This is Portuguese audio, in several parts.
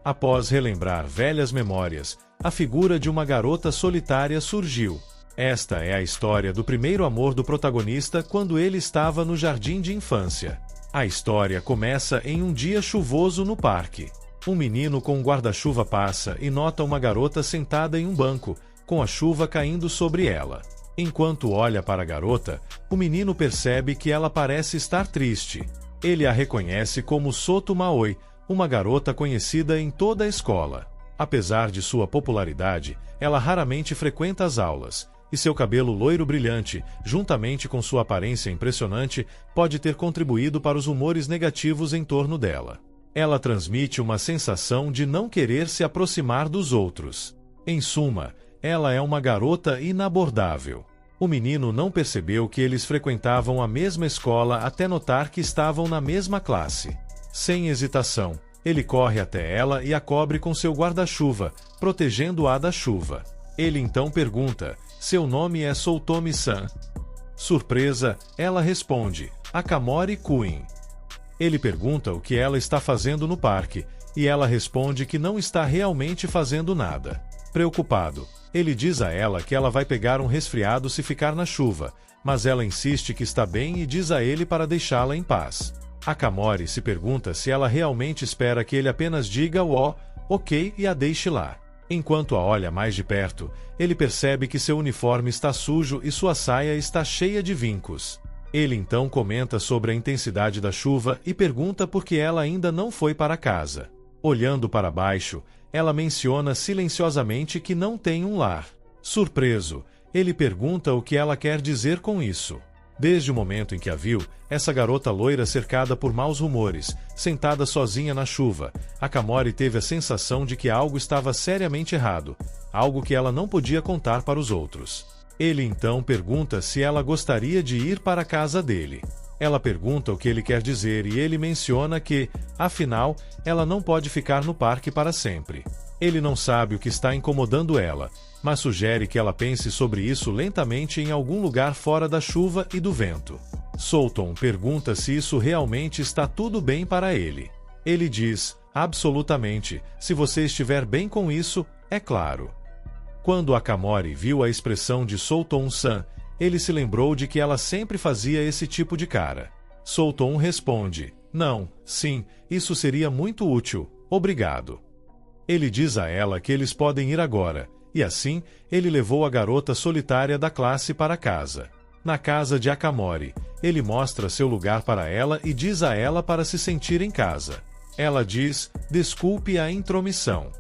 Após relembrar velhas memórias, a figura de uma garota solitária surgiu. Esta é a história do primeiro amor do protagonista quando ele estava no jardim de infância. A história começa em um dia chuvoso no parque. Um menino com um guarda-chuva passa e nota uma garota sentada em um banco, com a chuva caindo sobre ela. Enquanto olha para a garota, o menino percebe que ela parece estar triste. Ele a reconhece como Soto Maoi, uma garota conhecida em toda a escola. Apesar de sua popularidade, ela raramente frequenta as aulas, e seu cabelo loiro brilhante, juntamente com sua aparência impressionante, pode ter contribuído para os humores negativos em torno dela. Ela transmite uma sensação de não querer se aproximar dos outros. Em suma, ela é uma garota inabordável. O menino não percebeu que eles frequentavam a mesma escola até notar que estavam na mesma classe. Sem hesitação, ele corre até ela e a cobre com seu guarda-chuva, protegendo-a da chuva. Ele então pergunta: seu nome é Soutomi-san? Surpresa, ela responde: Akamori Kuin. Ele pergunta o que ela está fazendo no parque, e ela responde que não está realmente fazendo nada. Preocupado, ele diz a ela que ela vai pegar um resfriado se ficar na chuva, mas ela insiste que está bem e diz a ele para deixá-la em paz. Akamori se pergunta se ela realmente espera que ele apenas diga o ok e a deixe lá. Enquanto a olha mais de perto, ele percebe que seu uniforme está sujo e sua saia está cheia de vincos. Ele então comenta sobre a intensidade da chuva e pergunta por que ela ainda não foi para casa. Olhando para baixo, ela menciona silenciosamente que não tem um lar. Surpreso, ele pergunta o que ela quer dizer com isso. Desde o momento em que a viu, essa garota loira cercada por maus rumores, sentada sozinha na chuva, Akamori teve a sensação de que algo estava seriamente errado, algo que ela não podia contar para os outros. Ele então pergunta se ela gostaria de ir para a casa dele. Ela pergunta o que ele quer dizer e ele menciona que, afinal, ela não pode ficar no parque para sempre. Ele não sabe o que está incomodando ela, mas sugere que ela pense sobre isso lentamente em algum lugar fora da chuva e do vento. Souton pergunta se isso realmente está tudo bem para ele. Ele diz: absolutamente, se você estiver bem com isso, é claro. Quando Akamori viu a expressão de Souton-san, ele se lembrou de que ela sempre fazia esse tipo de cara. Souton responde: não, sim, isso seria muito útil, obrigado. Ele diz a ela que eles podem ir agora, e assim, ele levou a garota solitária da classe para casa. Na casa de Akamori, ele mostra seu lugar para ela e diz a ela para se sentir em casa. Ela diz: desculpe a intromissão.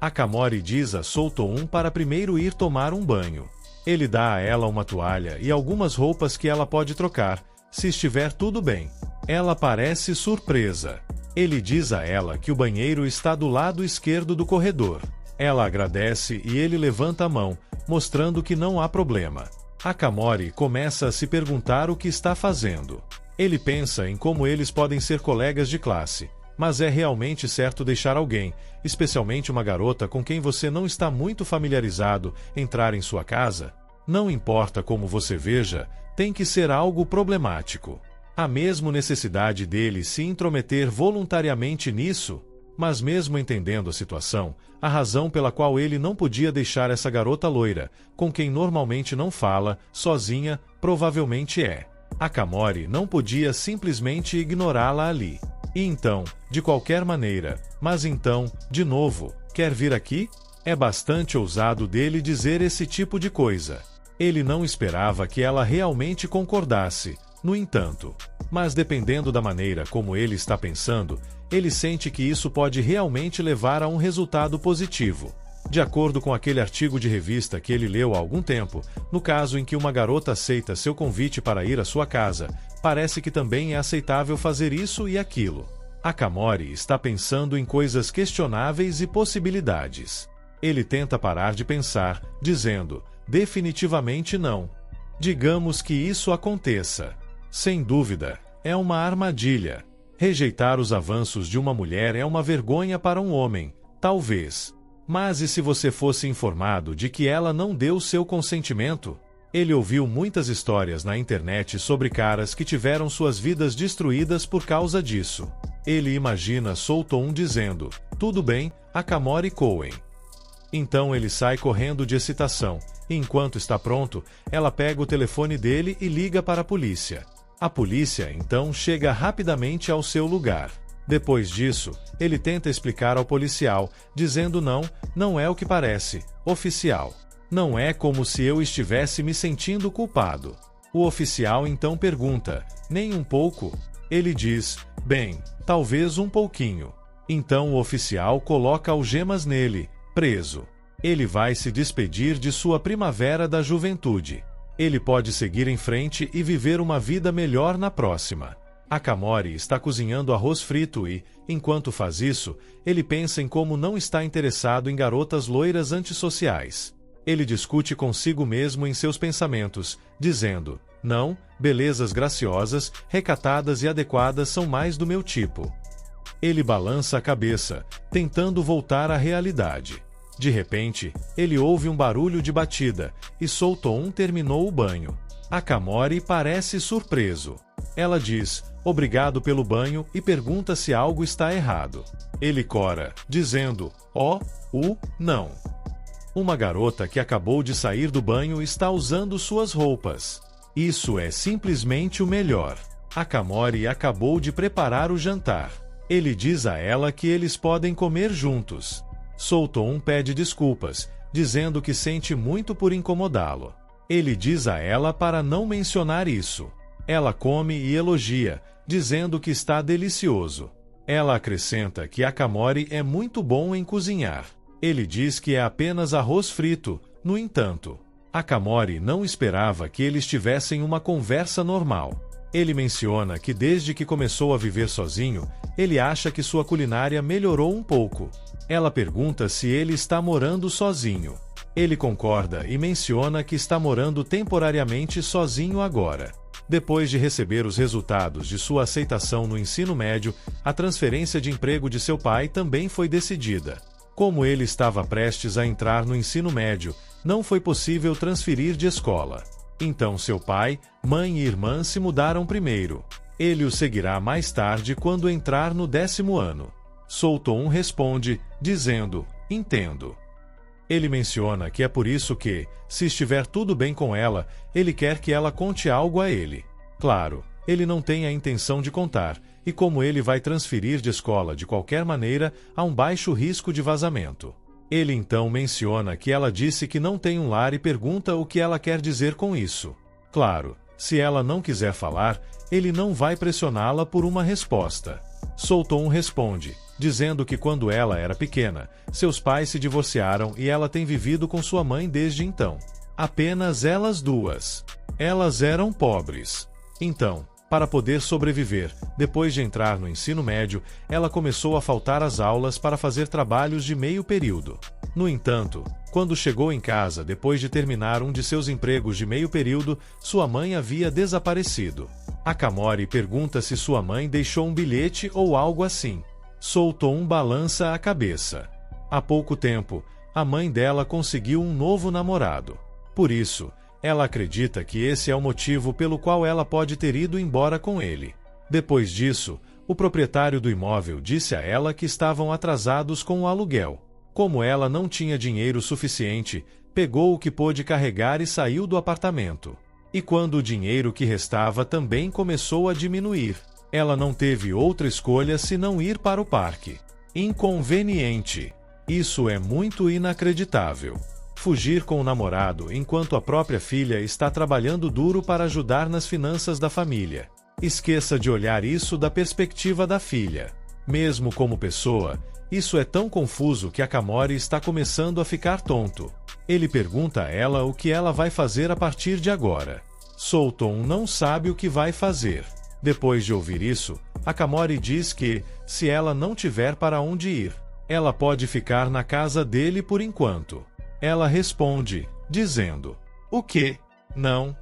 Akamori diz a Souton para primeiro ir tomar um banho. Ele dá a ela uma toalha e algumas roupas que ela pode trocar, se estiver tudo bem. Ela parece surpresa. Ele diz a ela que o banheiro está do lado esquerdo do corredor. Ela agradece e ele levanta a mão, mostrando que não há problema. Akamori começa a se perguntar o que está fazendo. Ele pensa em como eles podem ser colegas de classe, mas é realmente certo deixar alguém, especialmente uma garota com quem você não está muito familiarizado, entrar em sua casa? Não importa como você veja, tem que ser algo problemático. Há mesmo necessidade dele se intrometer voluntariamente nisso? Mas mesmo entendendo a situação, a razão pela qual ele não podia deixar essa garota loira, com quem normalmente não fala, sozinha, provavelmente é: Akamori não podia simplesmente ignorá-la ali. E então, de qualquer maneira, mas então, de novo, quer vir aqui? É bastante ousado dele dizer esse tipo de coisa. Ele não esperava que ela realmente concordasse, no entanto. Mas dependendo da maneira como ele está pensando, ele sente que isso pode realmente levar a um resultado positivo. De acordo com aquele artigo de revista que ele leu há algum tempo, no caso em que uma garota aceita seu convite para ir à sua casa, parece que também é aceitável fazer isso e aquilo. Akamori está pensando em coisas questionáveis e possibilidades. Ele tenta parar de pensar, dizendo: definitivamente não. Digamos que isso aconteça. Sem dúvida, é uma armadilha. Rejeitar os avanços de uma mulher é uma vergonha para um homem, talvez. Mas e se você fosse informado de que ela não deu seu consentimento? Ele ouviu muitas histórias na internet sobre caras que tiveram suas vidas destruídas por causa disso. Ele imagina Solton dizendo, tudo bem, Akamori Cohen. Então ele sai correndo de excitação, e enquanto está pronto, ela pega o telefone dele e liga para a polícia. A polícia, então, chega rapidamente ao seu lugar. Depois disso, ele tenta explicar ao policial, dizendo não é o que parece, oficial. Não é como se eu estivesse me sentindo culpado. O oficial então pergunta, nem um pouco? Ele diz, bem, talvez um pouquinho. Então o oficial coloca algemas nele, preso. Ele vai se despedir de sua primavera da juventude. Ele pode seguir em frente e viver uma vida melhor na próxima. Akamori está cozinhando arroz frito e, enquanto faz isso, ele pensa em como não está interessado em garotas loiras antissociais. Ele discute consigo mesmo em seus pensamentos, dizendo, não, belezas graciosas, recatadas e adequadas são mais do meu tipo. Ele balança a cabeça, tentando voltar à realidade. De repente, ele ouve um barulho de batida, e Solton terminou o banho. Akamori parece surpreso. Ela diz, obrigado pelo banho, e pergunta se algo está errado. Ele cora, dizendo, não. Uma garota que acabou de sair do banho está usando suas roupas. Isso é simplesmente o melhor. Akamori acabou de preparar o jantar. Ele diz a ela que eles podem comer juntos. Solton pede desculpas, dizendo que sente muito por incomodá-lo. Ele diz a ela para não mencionar isso. Ela come e elogia, dizendo que está delicioso. Ela acrescenta que Akamori é muito bom em cozinhar. Ele diz que é apenas arroz frito, no entanto. Akamori não esperava que eles tivessem uma conversa normal. Ele menciona que desde que começou a viver sozinho, ele acha que sua culinária melhorou um pouco. Ela pergunta se ele está morando sozinho. Ele concorda e menciona que está morando temporariamente sozinho agora. Depois de receber os resultados de sua aceitação no ensino médio, a transferência de emprego de seu pai também foi decidida. Como ele estava prestes a entrar no ensino médio, não foi possível transferir de escola. Então seu pai, mãe e irmã se mudaram primeiro. Ele o seguirá mais tarde quando entrar no 10º ano. Solton responde, dizendo, entendo. Ele menciona que é por isso que, se estiver tudo bem com ela, ele quer que ela conte algo a ele. Claro, ele não tem a intenção de contar, e como ele vai transferir de escola de qualquer maneira, há um baixo risco de vazamento. Ele então menciona que ela disse que não tem um lar e pergunta o que ela quer dizer com isso. Claro, se ela não quiser falar, ele não vai pressioná-la por uma resposta. Solton responde, dizendo que quando ela era pequena, seus pais se divorciaram e ela tem vivido com sua mãe desde então. Apenas elas duas. Elas eram pobres. Então, para poder sobreviver, depois de entrar no ensino médio, ela começou a faltar às aulas para fazer trabalhos de meio período. No entanto, quando chegou em casa depois de terminar um de seus empregos de meio período, sua mãe havia desaparecido. Akamori pergunta se sua mãe deixou um bilhete ou algo assim. Solton balança a cabeça. Há pouco tempo, a mãe dela conseguiu um novo namorado. Por isso, ela acredita que esse é o motivo pelo qual ela pode ter ido embora com ele. Depois disso, o proprietário do imóvel disse a ela que estavam atrasados com o aluguel. Como ela não tinha dinheiro suficiente, pegou o que pôde carregar e saiu do apartamento. E quando o dinheiro que restava também começou a diminuir, ela não teve outra escolha senão ir para o parque. Inconveniente. Isso é muito inacreditável. Fugir com o namorado enquanto a própria filha está trabalhando duro para ajudar nas finanças da família. Esqueça de olhar isso da perspectiva da filha. Mesmo como pessoa, isso é tão confuso que Akamori está começando a ficar tonto. Ele pergunta a ela o que ela vai fazer a partir de agora. Solton não sabe o que vai fazer. Depois de ouvir isso, Akamori diz que, se ela não tiver para onde ir, ela pode ficar na casa dele por enquanto. Ela responde, dizendo, o quê? Não.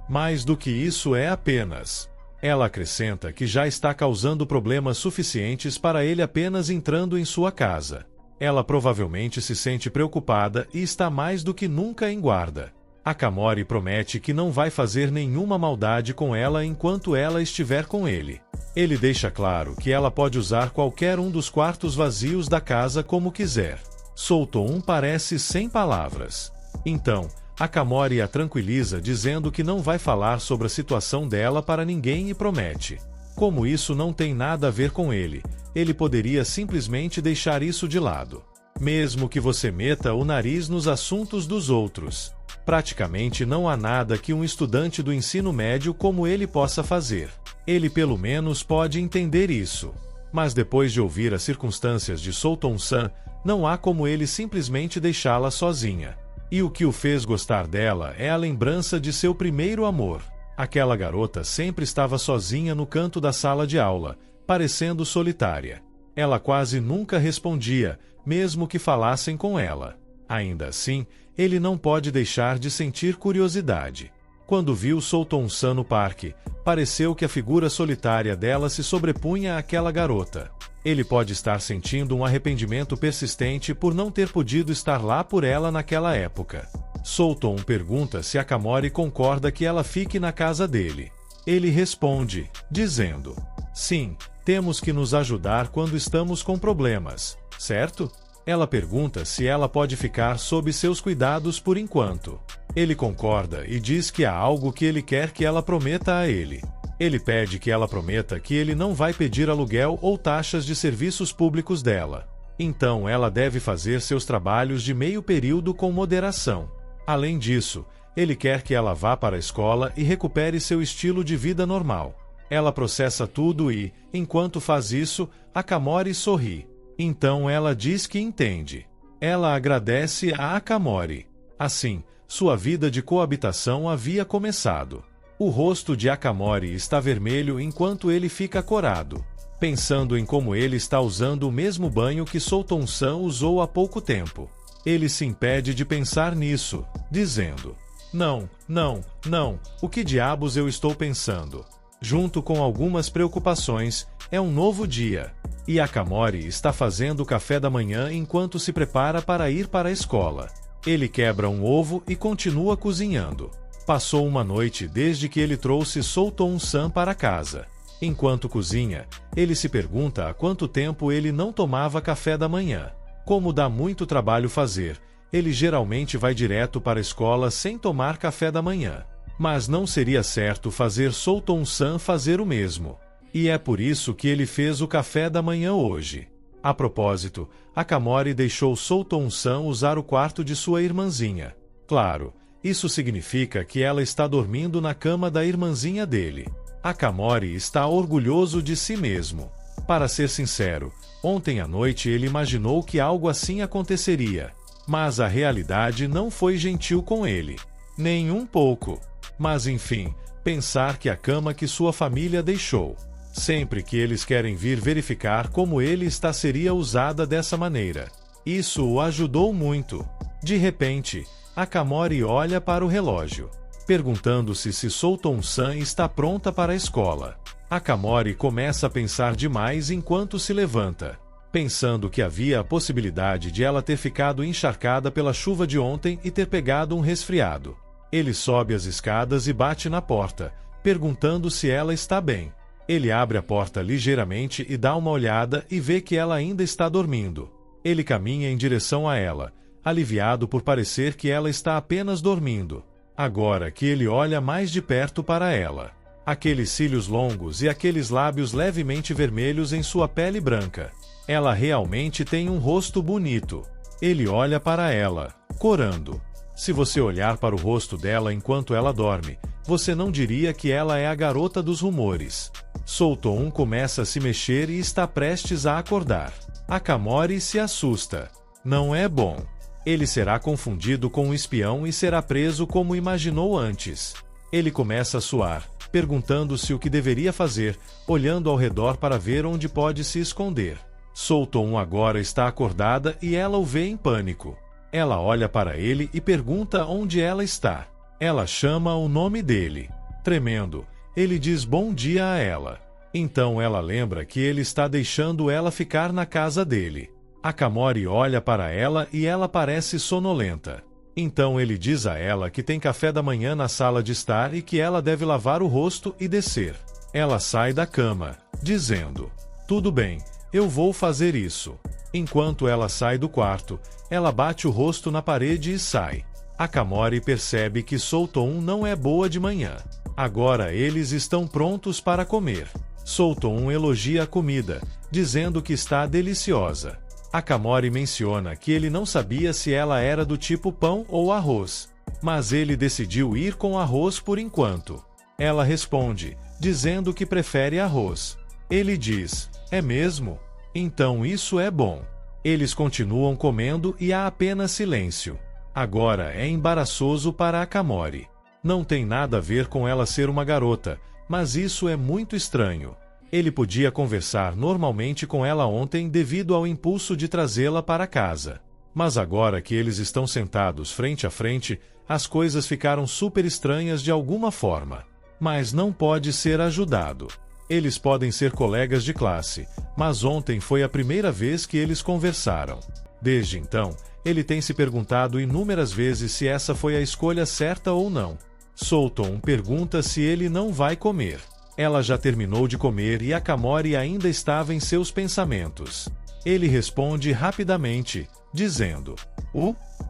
Mais do que isso é apenas. Ela acrescenta que já está causando problemas suficientes para ele apenas entrando em sua casa. Ela provavelmente se sente preocupada e está mais do que nunca em guarda. Akamori promete que não vai fazer nenhuma maldade com ela enquanto ela estiver com ele. Ele deixa claro que ela pode usar qualquer um dos quartos vazios da casa como quiser. Solton parece sem palavras. Então, Akamori a tranquiliza dizendo que não vai falar sobre a situação dela para ninguém e promete. Como isso não tem nada a ver com ele, ele poderia simplesmente deixar isso de lado. Mesmo que você meta o nariz nos assuntos dos outros. Praticamente não há nada que um estudante do ensino médio como ele possa fazer. Ele pelo menos pode entender isso. Mas depois de ouvir as circunstâncias de Solton-san, não há como ele simplesmente deixá-la sozinha. E o que o fez gostar dela é a lembrança de seu primeiro amor. Aquela garota sempre estava sozinha no canto da sala de aula, parecendo solitária. Ela quase nunca respondia, mesmo que falassem com ela. Ainda assim, ele não pode deixar de sentir curiosidade. Quando viu Solton-san no parque, pareceu que a figura solitária dela se sobrepunha àquela garota. Ele pode estar sentindo um arrependimento persistente por não ter podido estar lá por ela naquela época. Solton pergunta se Akamori concorda que ela fique na casa dele. Ele responde, dizendo: sim, temos que nos ajudar quando estamos com problemas, certo? Ela pergunta se ela pode ficar sob seus cuidados por enquanto. Ele concorda e diz que há algo que ele quer que ela prometa a ele. Ele pede que ela prometa que ele não vai pedir aluguel ou taxas de serviços públicos dela. Então ela deve fazer seus trabalhos de meio período com moderação. Além disso, ele quer que ela vá para a escola e recupere seu estilo de vida normal. Ela processa tudo e, enquanto faz isso, Akamori sorri. Então ela diz que entende. Ela agradece a Akamori. Assim, sua vida de coabitação havia começado. O rosto de Akamori está vermelho enquanto ele fica corado, pensando em como ele está usando o mesmo banho que Solton-san usou há pouco tempo. Ele se impede de pensar nisso, dizendo: não, o que diabos eu estou pensando? Junto com algumas preocupações, é um novo dia. E Akamori está fazendo o café da manhã enquanto se prepara para ir para a escola. Ele quebra um ovo e continua cozinhando. Passou uma noite desde que ele trouxe Solton-san para casa. Enquanto cozinha, ele se pergunta há quanto tempo ele não tomava café da manhã. Como dá muito trabalho fazer, ele geralmente vai direto para a escola sem tomar café da manhã. Mas não seria certo fazer Solton-san fazer o mesmo. E é por isso que ele fez o café da manhã hoje. A propósito, Akamori deixou Solton-san usar o quarto de sua irmãzinha. Claro, isso significa que ela está dormindo na cama da irmãzinha dele. Akamori está orgulhoso de si mesmo. Para ser sincero, ontem à noite ele imaginou que algo assim aconteceria. Mas a realidade não foi gentil com ele. Nem um pouco. Mas enfim, pensar que a cama que sua família deixou. Sempre que eles querem vir verificar como ele está seria usada dessa maneira. Isso o ajudou muito. De repente, Akamori olha para o relógio, perguntando-se se Solton-san está pronta para a escola. Akamori começa a pensar demais enquanto se levanta, pensando que havia a possibilidade de ela ter ficado encharcada pela chuva de ontem e ter pegado um resfriado. Ele sobe as escadas e bate na porta, perguntando se ela está bem. Ele abre a porta ligeiramente e dá uma olhada e vê que ela ainda está dormindo. Ele caminha em direção a ela, aliviado por parecer que ela está apenas dormindo. Agora que ele olha mais de perto para ela, aqueles cílios longos e aqueles lábios levemente vermelhos em sua pele branca. Ela realmente tem um rosto bonito. Ele olha para ela, corando. Se você olhar para o rosto dela enquanto ela dorme, você não diria que ela é a garota dos rumores. Solton começa a se mexer e está prestes a acordar. Akamori se assusta. Não é bom. Ele será confundido com um espião e será preso como imaginou antes. Ele começa a suar, perguntando-se o que deveria fazer, olhando ao redor para ver onde pode se esconder. Solton agora está acordada e ela o vê em pânico. Ela olha para ele e pergunta onde ela está. Ela chama o nome dele. Tremendo, ele diz bom dia a ela. Então ela lembra que ele está deixando ela ficar na casa dele. Akamori olha para ela e ela parece sonolenta. Então ele diz a ela que tem café da manhã na sala de estar e que ela deve lavar o rosto e descer. Ela sai da cama, dizendo: tudo bem, eu vou fazer isso. Enquanto ela sai do quarto, ela bate o rosto na parede e sai. Akamori percebe que Souton não é boa de manhã. Agora eles estão prontos para comer. Souton elogia a comida, dizendo que está deliciosa. Akamori menciona que ele não sabia se ela era do tipo pão ou arroz, mas ele decidiu ir com arroz por enquanto. Ela responde, dizendo que prefere arroz. Ele diz: é mesmo? Então isso é bom. Eles continuam comendo e há apenas silêncio. Agora é embaraçoso para Akamori. Não tem nada a ver com ela ser uma garota, mas isso é muito estranho. Ele podia conversar normalmente com ela ontem devido ao impulso de trazê-la para casa. Mas agora que eles estão sentados frente a frente, as coisas ficaram super estranhas de alguma forma. Mas não pode ser ajudado. Eles podem ser colegas de classe, mas ontem foi a primeira vez que eles conversaram. Desde então, ele tem se perguntado inúmeras vezes se essa foi a escolha certa ou não. Souton pergunta se ele não vai comer. Ela já terminou de comer e Akamori ainda estava em seus pensamentos. Ele responde rapidamente, dizendo: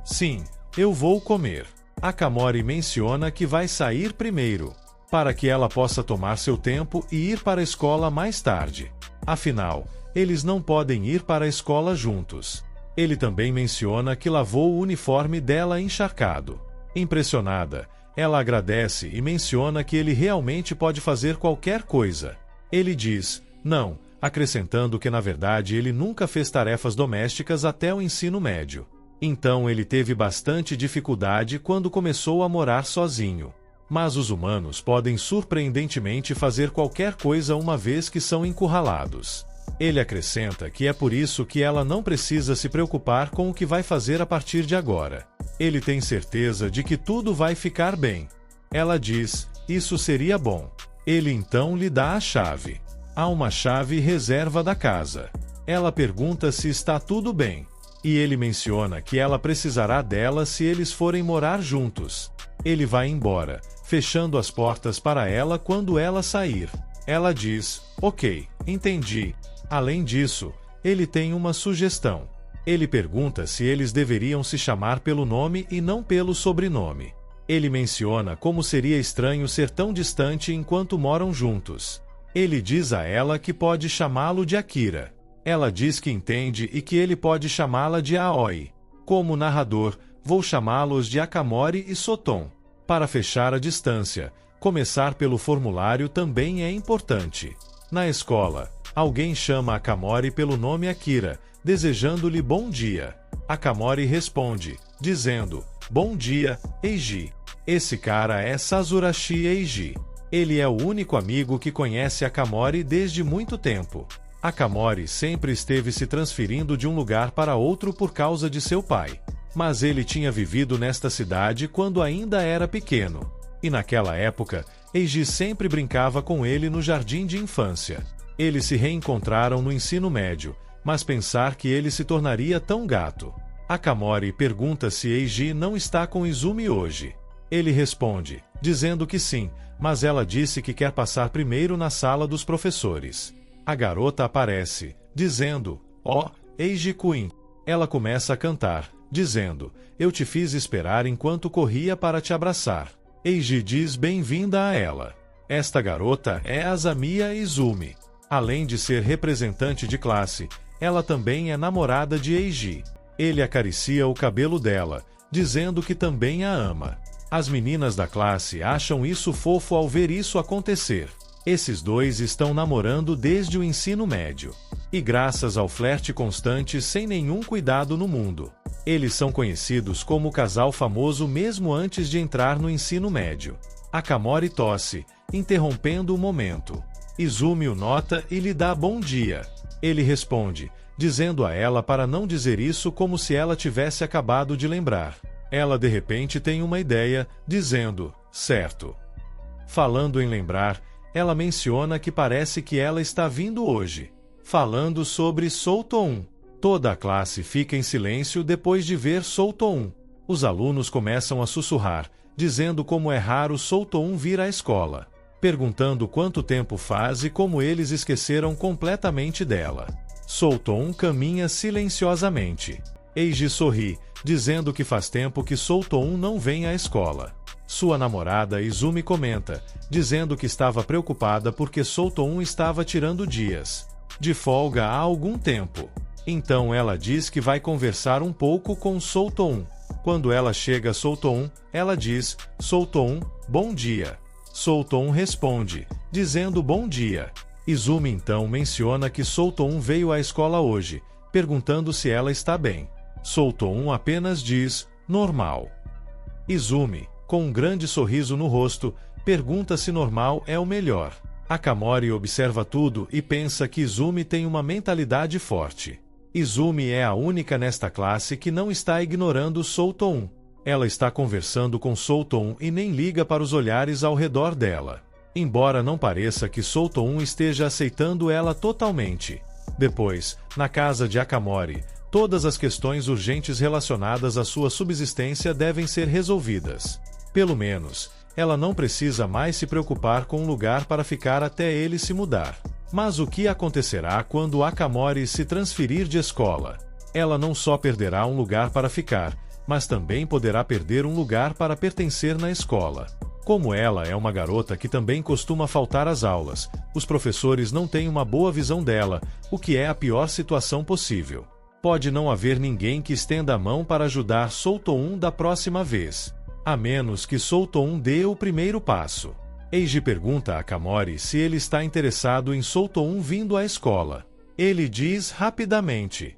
sim, eu vou comer. Akamori menciona que vai sair primeiro, para que ela possa tomar seu tempo e ir para a escola mais tarde. Afinal, eles não podem ir para a escola juntos. Ele também menciona que lavou o uniforme dela encharcado. Impressionada, ela agradece e menciona que ele realmente pode fazer qualquer coisa. Ele diz: não, acrescentando que na verdade ele nunca fez tarefas domésticas até o ensino médio. Então ele teve bastante dificuldade quando começou a morar sozinho. Mas os humanos podem surpreendentemente fazer qualquer coisa uma vez que são encurralados. Ele acrescenta que é por isso que ela não precisa se preocupar com o que vai fazer a partir de agora. Ele tem certeza de que tudo vai ficar bem. Ela diz: isso seria bom. Ele então lhe dá a chave. Há uma chave reserva da casa. Ela pergunta se está tudo bem. E ele menciona que ela precisará dela se eles forem morar juntos. Ele vai embora, fechando as portas para ela quando ela sair. Ela diz: ok, entendi. Além disso, ele tem uma sugestão. Ele pergunta se eles deveriam se chamar pelo nome e não pelo sobrenome. Ele menciona como seria estranho ser tão distante enquanto moram juntos. Ele diz a ela que pode chamá-lo de Akira. Ela diz que entende e que ele pode chamá-la de Aoi. Como narrador, vou chamá-los de Akamori e Souton. Para fechar a distância, começar pelo formulário também é importante. Na escola, alguém chama Akamori pelo nome Akira, desejando-lhe bom dia. Akamori responde, dizendo: bom dia, Eiji. Esse cara é Sazurashi Eiji. Ele é o único amigo que conhece Akamori desde muito tempo. Akamori sempre esteve se transferindo de um lugar para outro por causa de seu pai. Mas ele tinha vivido nesta cidade quando ainda era pequeno. E naquela época, Eiji sempre brincava com ele no jardim de infância. Eles se reencontraram no ensino médio, mas pensar que ele se tornaria tão gato. Akamori pergunta se Eiji não está com Izumi hoje. Ele responde, dizendo que sim, mas ela disse que quer passar primeiro na sala dos professores. A garota aparece, dizendo: Eiji-kun. Ela começa a cantar, dizendo: eu te fiz esperar enquanto corria para te abraçar. Eiji diz bem-vinda a ela. Esta garota é Azamiya Izumi. Além de ser representante de classe, ela também é namorada de Eiji. Ele acaricia o cabelo dela, dizendo que também a ama. As meninas da classe acham isso fofo ao ver isso acontecer. Esses dois estão namorando desde o ensino médio. E graças ao flerte constante sem nenhum cuidado no mundo, eles são conhecidos como o casal famoso mesmo antes de entrar no ensino médio. Akamori tosse, interrompendo o momento. Izumi o nota e lhe dá bom dia. Ele responde, dizendo a ela para não dizer isso como se ela tivesse acabado de lembrar. Ela de repente tem uma ideia, dizendo, certo. Falando em lembrar, ela menciona que parece que ela está vindo hoje. Falando sobre Souton. Toda a classe fica em silêncio depois de ver Souton. Os alunos começam a sussurrar, dizendo como é raro Souton vir à escola. perguntando quanto tempo faz e como eles esqueceram completamente dela. Solton caminha silenciosamente. Eiji sorri, dizendo que faz tempo que Solton não vem à escola. Sua namorada Izumi comenta, dizendo que estava preocupada porque Solton estava tirando dias de folga há algum tempo. Então ela diz que vai conversar um pouco com Solton. Quando ela chega a Solton, ela diz, Solton, bom dia. Solton responde, dizendo bom dia. Izumi então menciona que Solton veio à escola hoje, perguntando se ela está bem. Solton apenas diz, normal. Izumi, com um grande sorriso no rosto, pergunta se normal é o melhor. Akamori observa tudo e pensa que Izumi tem uma mentalidade forte. Izumi é a única nesta classe que não está ignorando Solton. Ela está conversando com Solton e nem liga para os olhares ao redor dela. Embora não pareça que Solton esteja aceitando ela totalmente. Depois, na casa de Akamori, todas as questões urgentes relacionadas à sua subsistência devem ser resolvidas. Pelo menos, ela não precisa mais se preocupar com um lugar para ficar até ele se mudar. Mas o que acontecerá quando Akamori se transferir de escola? Ela não só perderá um lugar para ficar, mas também poderá perder um lugar para pertencer na escola. Como ela é uma garota que também costuma faltar às aulas, os professores não têm uma boa visão dela, o que é a pior situação possível. Pode não haver ninguém que estenda a mão para ajudar Solton da próxima vez, a menos que Solton dê o primeiro passo. Eiji pergunta a Akamori se ele está interessado em Solton vindo à escola. Ele diz rapidamente,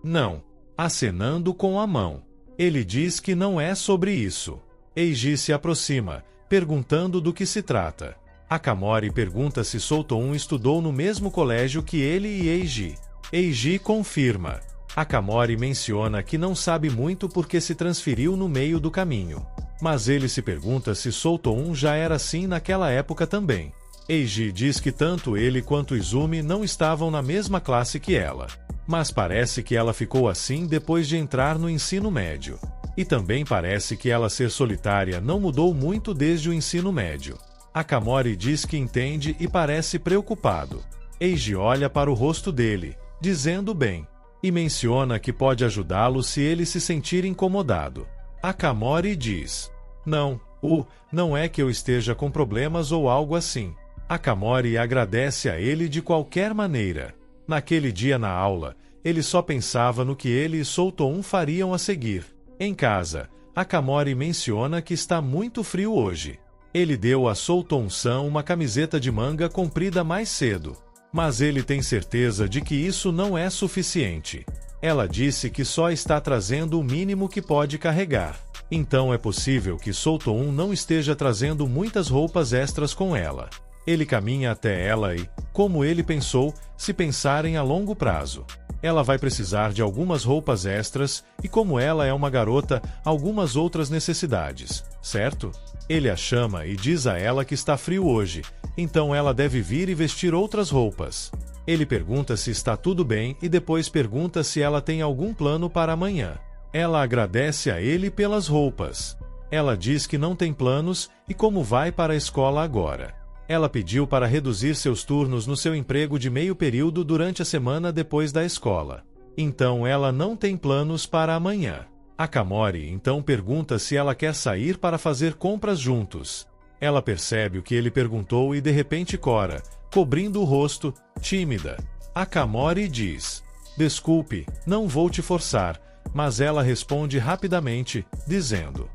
não, acenando com a mão. Ele diz que não é sobre isso. Eiji se aproxima, perguntando do que se trata. Akamori pergunta se Solton estudou no mesmo colégio que ele e Eiji. Eiji confirma. Akamori menciona que não sabe muito porque se transferiu no meio do caminho. Mas ele se pergunta se Solton já era assim naquela época também. Eiji diz que tanto ele quanto Izumi não estavam na mesma classe que ela. Mas parece que ela ficou assim depois de entrar no ensino médio. E também parece que ela ser solitária não mudou muito desde o ensino médio. Akamori diz que entende e parece preocupado. Eiji olha para o rosto dele, dizendo bem, e menciona que pode ajudá-lo se ele se sentir incomodado. Akamori diz, não é que eu esteja com problemas ou algo assim. Akamori agradece a ele de qualquer maneira. Naquele dia na aula, ele só pensava no que ele e Solton fariam a seguir. Em casa, Akamori menciona que está muito frio hoje. Ele deu a Solton-san uma camiseta de manga comprida mais cedo. Mas ele tem certeza de que isso não é suficiente. Ela disse que só está trazendo o mínimo que pode carregar. Então é possível que Solton não esteja trazendo muitas roupas extras com ela. Ele caminha até ela e, como ele pensou, se pensarem a longo prazo. Ela vai precisar de algumas roupas extras e, como ela é uma garota, algumas outras necessidades, certo? Ele a chama e diz a ela que está frio hoje, então ela deve vir e vestir outras roupas. Ele pergunta se está tudo bem e depois pergunta se ela tem algum plano para amanhã. Ela agradece a ele pelas roupas. Ela diz que não tem planos e como vai para a escola agora. Ela pediu para reduzir seus turnos no seu emprego de meio período durante a semana depois da escola. Então ela não tem planos para amanhã. Akamori então pergunta se ela quer sair para fazer compras juntos. Ela percebe o que ele perguntou e de repente cora, cobrindo o rosto, tímida. Akamori diz, desculpe, não vou te forçar, mas ela responde rapidamente, dizendo,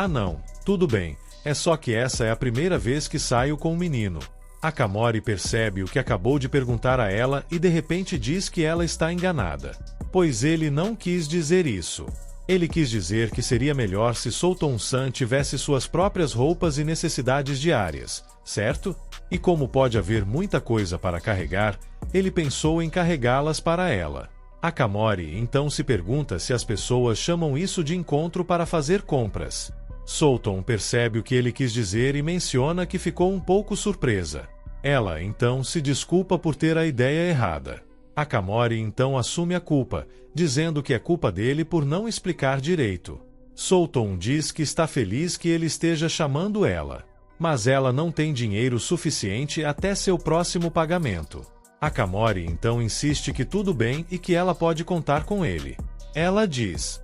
não, tudo bem. É só que essa é a primeira vez que saio com um menino. Akamori percebe o que acabou de perguntar a ela e de repente diz que ela está enganada. Pois ele não quis dizer isso. Ele quis dizer que seria melhor se Solton-san tivesse suas próprias roupas e necessidades diárias, certo? E como pode haver muita coisa para carregar, ele pensou em carregá-las para ela. Akamori então se pergunta se as pessoas chamam isso de encontro para fazer compras. Solton percebe o que ele quis dizer e menciona que ficou um pouco surpresa. Ela, então, se desculpa por ter a ideia errada. Akamori, então, assume a culpa, dizendo que é culpa dele por não explicar direito. Solton diz que está feliz que ele esteja chamando ela. mas ela não tem dinheiro suficiente até seu próximo pagamento. Akamori então insiste que tudo bem e que ela pode contar com ele. Ela diz: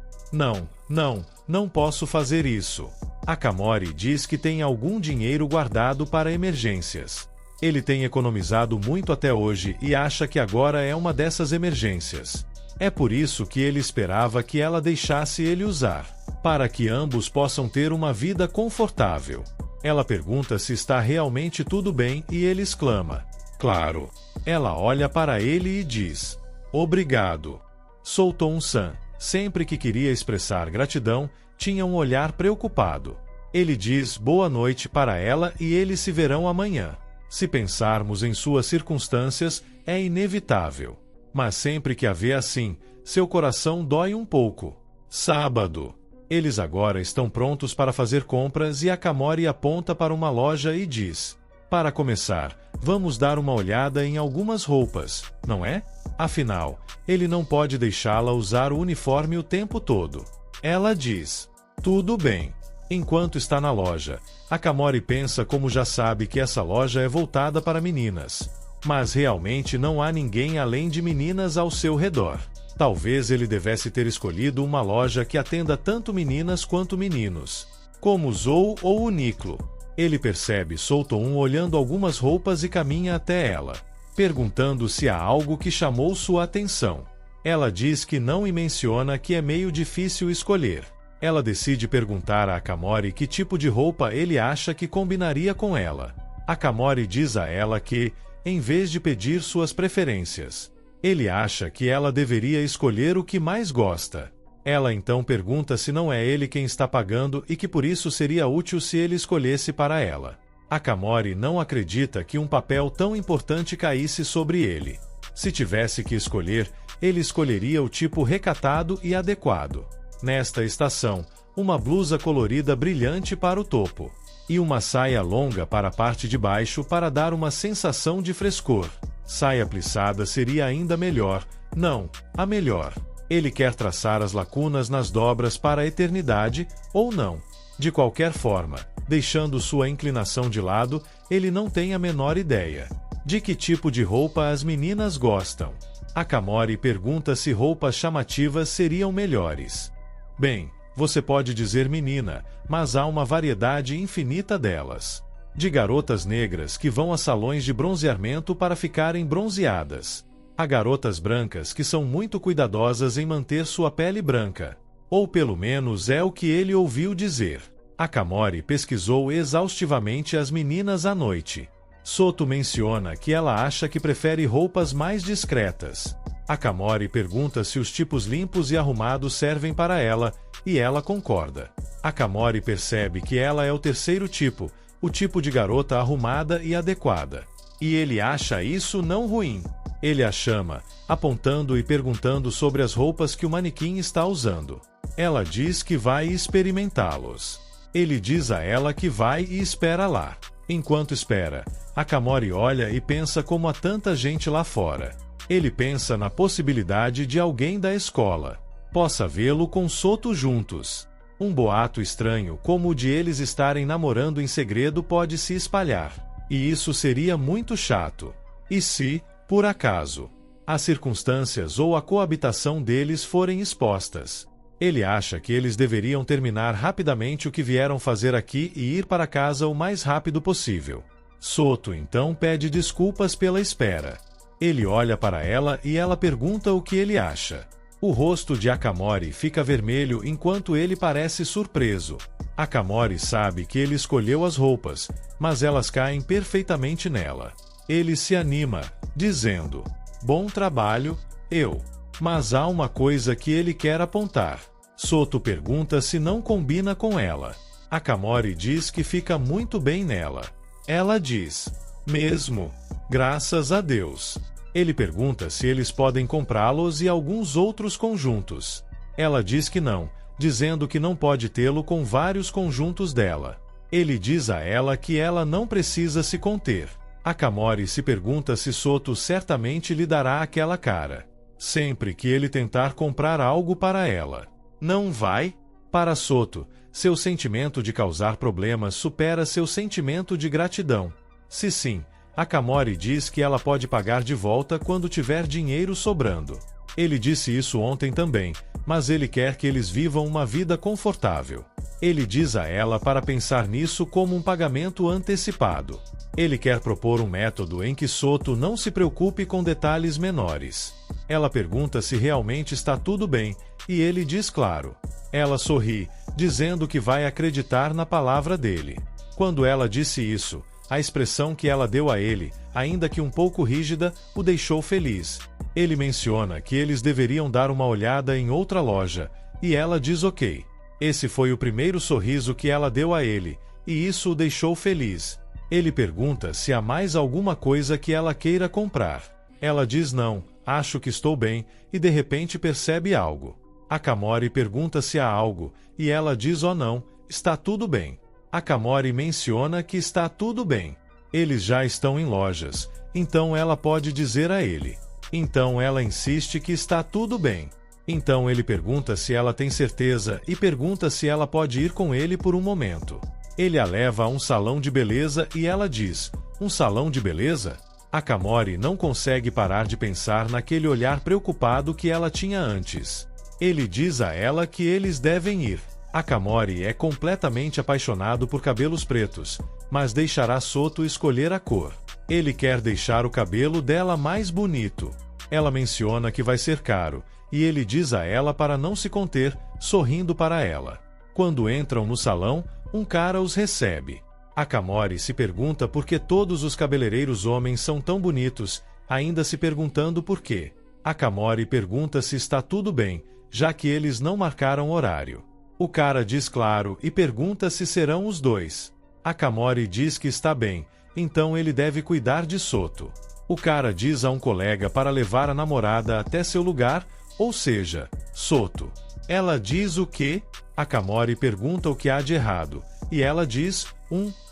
não posso fazer isso. Akamori diz que tem algum dinheiro guardado para emergências. Ele tem economizado muito até hoje e acha que agora é uma dessas emergências. É por isso que ele esperava que ela deixasse ele usar, para que ambos possam ter uma vida confortável. Ela pergunta se está realmente tudo bem e ele exclama: claro. Ela olha para ele e diz: obrigado. Souton-san, sempre que queria expressar gratidão, tinha um olhar preocupado. Ele diz boa noite para ela e eles se verão amanhã. Se pensarmos em suas circunstâncias, é inevitável. Mas sempre que a vê assim, seu coração dói um pouco. Sábado. Eles agora estão prontos para fazer compras e Akamori aponta para uma loja e diz: para começar, vamos dar uma olhada em algumas roupas, não é? Afinal, ele não pode deixá-la usar o uniforme o tempo todo. Ela diz: tudo bem. Enquanto está na loja, Akamori pensa como já sabe que essa loja é voltada para meninas. Mas realmente não há ninguém além de meninas ao seu redor. Talvez ele devesse ter escolhido uma loja que atenda tanto meninas quanto meninos, como Zou ou Uniqlo. Ele percebe Souton olhando algumas roupas e caminha até ela, perguntando se há algo que chamou sua atenção. Ela diz que não e menciona que é meio difícil escolher. Ela decide perguntar a Akamori que tipo de roupa ele acha que combinaria com ela. Akamori diz a ela que, em vez de pedir suas preferências, ele acha que ela deveria escolher o que mais gosta. Ela então pergunta se não é ele quem está pagando e que por isso seria útil se ele escolhesse para ela. Akamori não acredita que um papel tão importante caísse sobre ele. Se tivesse que escolher, ele escolheria o tipo recatado e adequado. Nesta estação, uma blusa colorida brilhante para o topo, e uma saia longa para a parte de baixo para dar uma sensação de frescor. Saia plissada seria ainda melhor, não, a melhor. Ele quer traçar as lacunas nas dobras para a eternidade, ou não. De qualquer forma, deixando sua inclinação de lado, ele não tem a menor ideia de que tipo de roupa as meninas gostam. Akamori pergunta se roupas chamativas seriam melhores. Bem, você pode dizer menina, mas há uma variedade infinita delas. De garotas negras que vão a salões de bronzeamento para ficarem bronzeadas. Há garotas brancas que são muito cuidadosas em manter sua pele branca. Ou pelo menos é o que ele ouviu dizer. Akamori pesquisou exaustivamente as meninas à noite. Soto menciona que ela acha que prefere roupas mais discretas. Akamori pergunta se os tipos limpos e arrumados servem para ela, e ela concorda. Akamori percebe que ela é o terceiro tipo, o tipo de garota arrumada e adequada. E ele acha isso não ruim. Ele a chama, apontando e perguntando sobre as roupas que o manequim está usando. Ela diz que vai experimentá-los. Ele diz a ela que vai e espera lá. Enquanto espera, Akamori olha e pensa como há tanta gente lá fora. Ele pensa na possibilidade de alguém da escola possa vê-lo com Soto juntos. Um boato estranho como o de eles estarem namorando em segredo pode se espalhar. E isso seria muito chato. E se, por acaso, as circunstâncias ou a coabitação deles forem expostas? Ele acha que eles deveriam terminar rapidamente o que vieram fazer aqui e ir para casa o mais rápido possível. Soto então pede desculpas pela espera. Ele olha para ela e ela pergunta o que ele acha. O rosto de Akamori fica vermelho enquanto ele parece surpreso. Akamori sabe que ele escolheu as roupas, mas elas caem perfeitamente nela. Ele se anima, dizendo: bom trabalho, eu. Mas há uma coisa que ele quer apontar. Soto pergunta se não combina com ela. Akamori diz que fica muito bem nela. Ela diz: mesmo, graças a Deus. Ele pergunta se eles podem comprá-los e alguns outros conjuntos. Ela diz que não, dizendo que não pode tê-lo com vários conjuntos dela. Ele diz a ela que ela não precisa se conter. Akamori se pergunta se Soto certamente lhe dará aquela cara sempre que ele tentar comprar algo para ela. Não vai? Para Soto, Seu sentimento de causar problemas supera seu sentimento de gratidão. Se sim, Akamori diz que ela pode pagar de volta quando tiver dinheiro sobrando. Ele disse isso ontem também, mas ele quer que eles vivam uma vida confortável. Ele diz a ela para pensar nisso como um pagamento antecipado. Ele quer propor um método em que Soto não se preocupe com detalhes menores. Ela pergunta se realmente está tudo bem, e ele diz claro. Ela sorri, dizendo que vai acreditar na palavra dele. Quando ela disse isso, a expressão que ela deu a ele, ainda que um pouco rígida, o deixou feliz. Ele menciona que eles deveriam dar uma olhada em outra loja, e ela diz ok. Esse foi o primeiro sorriso que ela deu a ele, e isso o deixou feliz. Ele pergunta se há mais alguma coisa que ela queira comprar. Ela diz não, acho que estou bem, e de repente percebe algo. Akamori pergunta se há algo, e ela diz oh não, está tudo bem. Akamori menciona que está tudo bem. Eles já estão em lojas, então ela pode dizer a ele. Então ela insiste que está tudo bem. Então ele pergunta se ela tem certeza e pergunta se ela pode ir com ele por um momento. Ele a leva a um salão de beleza e ela diz, um salão de beleza? Akamori não consegue parar de pensar naquele olhar preocupado que ela tinha antes. Ele diz a ela que eles devem ir. Akamori é completamente apaixonado por cabelos pretos, mas deixará Soto escolher a cor. Ele quer deixar o cabelo dela mais bonito. Ela menciona que vai ser caro, e ele diz a ela para não se conter, sorrindo para ela. Quando entram no salão, um cara os recebe. Akamori se pergunta por que todos os cabeleireiros homens são tão bonitos, ainda se perguntando por quê. Akamori pergunta se está tudo bem, já que eles não marcaram horário. O cara diz claro e pergunta se serão os dois. Akamori diz que está bem, então ele deve cuidar de Soto. O cara diz a um colega para levar a namorada até seu lugar, ou seja, Soto. Ela diz o quê? Akamori pergunta o que há de errado, e ela diz,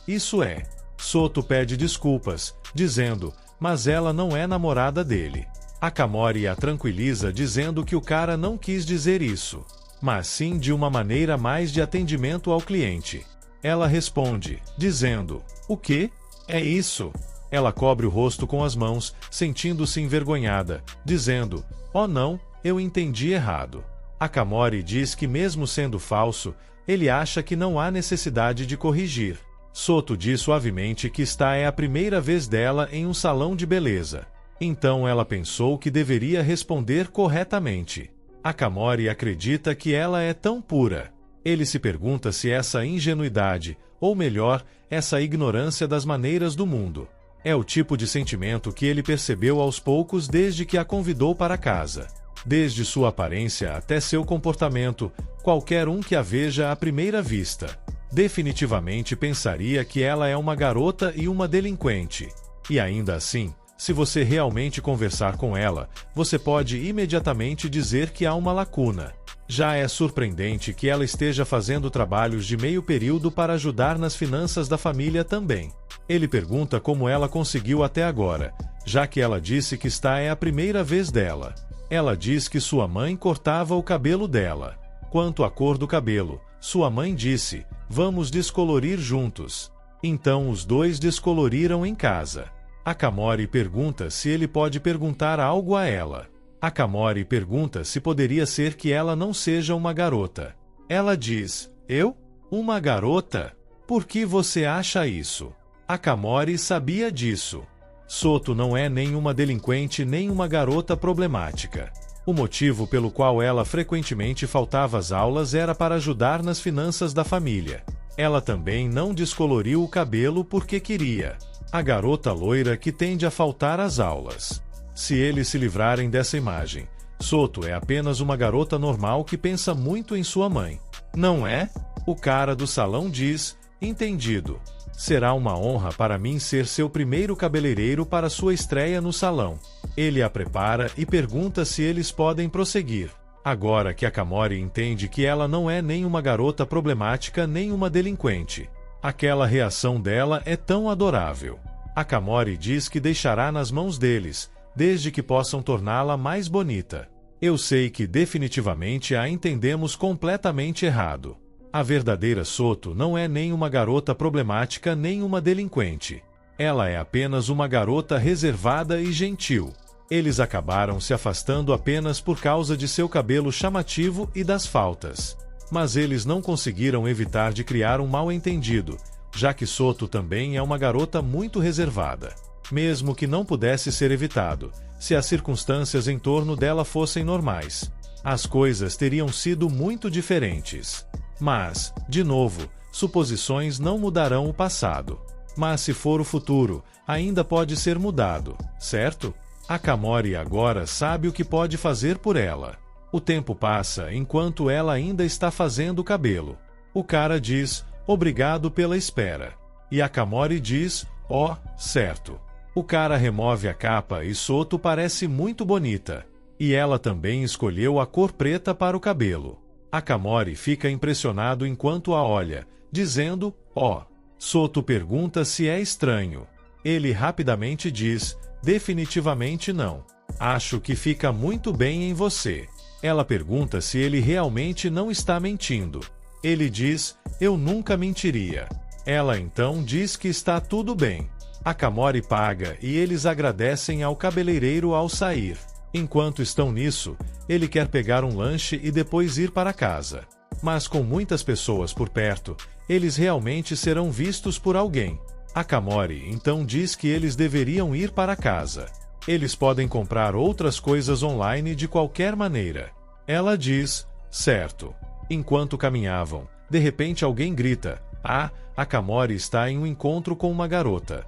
isso é. Soto pede desculpas, dizendo, mas ela não é namorada dele. Akamori a tranquiliza dizendo que o cara não quis dizer isso, mas sim de uma maneira mais de atendimento ao cliente. Ela responde, dizendo, o quê? É isso? Ela cobre o rosto com as mãos, sentindo-se envergonhada, dizendo, oh não, eu entendi errado. Akamori diz que mesmo sendo falso, ele acha que não há necessidade de corrigir. Soto diz suavemente que esta é a primeira vez dela em um salão de beleza. Então ela pensou que deveria responder corretamente. Akamori acredita que ela é tão pura. Ele se pergunta se essa ingenuidade, ou melhor, essa ignorância das maneiras do mundo, é o tipo de sentimento que ele percebeu aos poucos desde que a convidou para casa. Desde sua aparência até seu comportamento, qualquer um que a veja à primeira vista, definitivamente pensaria que ela é uma garota e uma delinquente. E ainda assim, se você realmente conversar com ela, você pode imediatamente dizer que há uma lacuna. Já é surpreendente que ela esteja fazendo trabalhos de meio período para ajudar nas finanças da família também. Ele pergunta como ela conseguiu até agora, já que ela disse que esta é a primeira vez dela. Ela diz que sua mãe cortava o cabelo dela. Quanto à cor do cabelo, sua mãe disse, vamos descolorir juntos. Então os dois descoloriram em casa. Akamori pergunta se ele pode perguntar algo a ela. Akamori pergunta se poderia ser que ela não seja uma garota. Ela diz, eu? Uma garota? Por que você acha isso? Akamori sabia disso. Soto não é nem uma delinquente nem uma garota problemática. O motivo pelo qual ela frequentemente faltava às aulas era para ajudar nas finanças da família. Ela também não descoloriu o cabelo porque queria. A garota loira que tende a faltar às aulas. Se eles se livrarem dessa imagem, Soto é apenas uma garota normal que pensa muito em sua mãe. Não é? O cara do salão diz, entendido. Será uma honra para mim ser seu primeiro cabeleireiro para sua estreia no salão. Ele a prepara e pergunta se eles podem prosseguir. Agora que Akamori entende que ela não é nem uma garota problemática nem uma delinquente. Aquela reação dela é tão adorável. Akamori diz que deixará nas mãos deles, desde que possam torná-la mais bonita. Eu sei que definitivamente a entendemos completamente errado. A verdadeira Soto não é nem uma garota problemática nem uma delinquente. Ela é apenas uma garota reservada e gentil. Eles acabaram se afastando apenas por causa de seu cabelo chamativo e das faltas. Mas eles não conseguiram evitar de criar um mal-entendido, já que Soto também é uma garota muito reservada. Mesmo que não pudesse ser evitado, se as circunstâncias em torno dela fossem normais, as coisas teriam sido muito diferentes. Mas, de novo, suposições não mudarão o passado. Mas se for o futuro, ainda pode ser mudado, certo? Akamori agora sabe o que pode fazer por ela. O tempo passa enquanto ela ainda está fazendo o cabelo. O cara diz, obrigado pela espera. E Akamori diz, ó, certo. O cara remove a capa e Soto parece muito bonita. E ela também escolheu a cor preta para o cabelo. Akamori fica impressionado enquanto a olha, dizendo, ó. Soto pergunta se é estranho. Ele rapidamente diz, definitivamente não. Acho que fica muito bem em você. Ela pergunta se ele realmente não está mentindo. Ele diz, eu nunca mentiria. Ela então diz que está tudo bem. Akamori paga e eles agradecem ao cabeleireiro ao sair. Enquanto estão nisso, ele quer pegar um lanche e depois ir para casa. Mas com muitas pessoas por perto, eles realmente serão vistos por alguém. Akamori então diz que eles deveriam ir para casa. Eles podem comprar outras coisas online de qualquer maneira. Ela diz, certo. Enquanto caminhavam, de repente alguém grita, ah, Akamori está em um encontro com uma garota.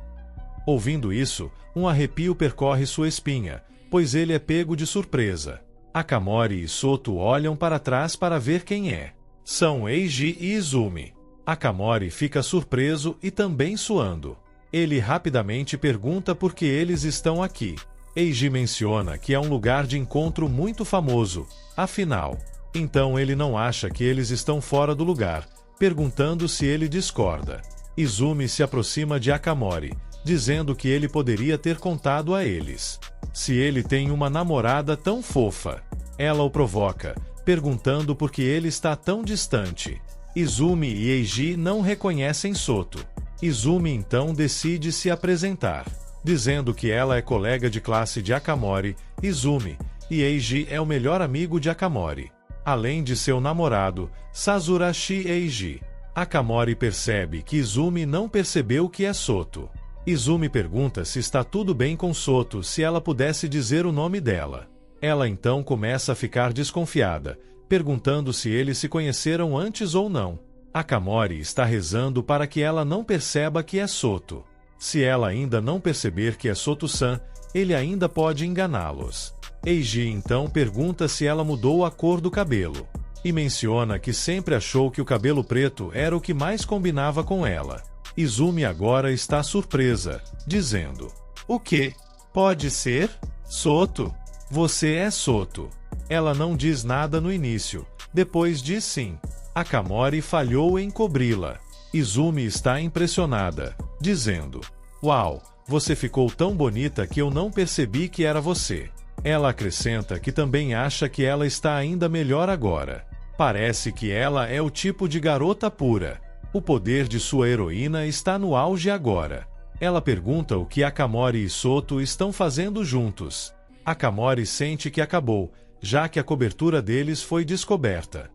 Ouvindo isso, um arrepio percorre sua espinha, pois ele é pego de surpresa. Akamori e Soto olham para trás para ver quem é. São Eiji e Izumi. Akamori fica surpreso e também suando. Ele rapidamente pergunta por que eles estão aqui. Eiji menciona que é um lugar de encontro muito famoso, afinal. Então ele não acha que eles estão fora do lugar, perguntando se ele discorda. Izumi se aproxima de Akamori, dizendo que ele poderia ter contado a eles. Se ele tem uma namorada tão fofa. Ela o provoca, perguntando por que ele está tão distante. Izumi e Eiji não reconhecem Soto. Izumi então decide se apresentar, dizendo que ela é colega de classe de Akamori, Izumi, e Eiji é o melhor amigo de Akamori, além de seu namorado, Sazurashi Eiji. Akamori percebe que Izumi não percebeu que é Soto. Izumi pergunta se está tudo bem com Soto se ela pudesse dizer o nome dela. Ela então começa a ficar desconfiada, perguntando se eles se conheceram antes ou não. Akamori está rezando para que ela não perceba que é Soto. Se ela ainda não perceber que é Soto-san, ele ainda pode enganá-los. Eiji então pergunta se ela mudou a cor do cabelo. E menciona que sempre achou que o cabelo preto era o que mais combinava com ela. Izumi agora está surpresa, dizendo, o quê? Pode ser? Soto? Você é Soto. Ela não diz nada no início, depois diz sim. Akamori falhou em cobri-la. Izumi está impressionada, dizendo, uau, você ficou tão bonita que eu não percebi que era você. Ela acrescenta que também acha que ela está ainda melhor agora. Parece que ela é o tipo de garota pura. O poder de sua heroína está no auge agora. Ela pergunta o que Akamori e Soto estão fazendo juntos. Akamori sente que acabou, já que a cobertura deles foi descoberta.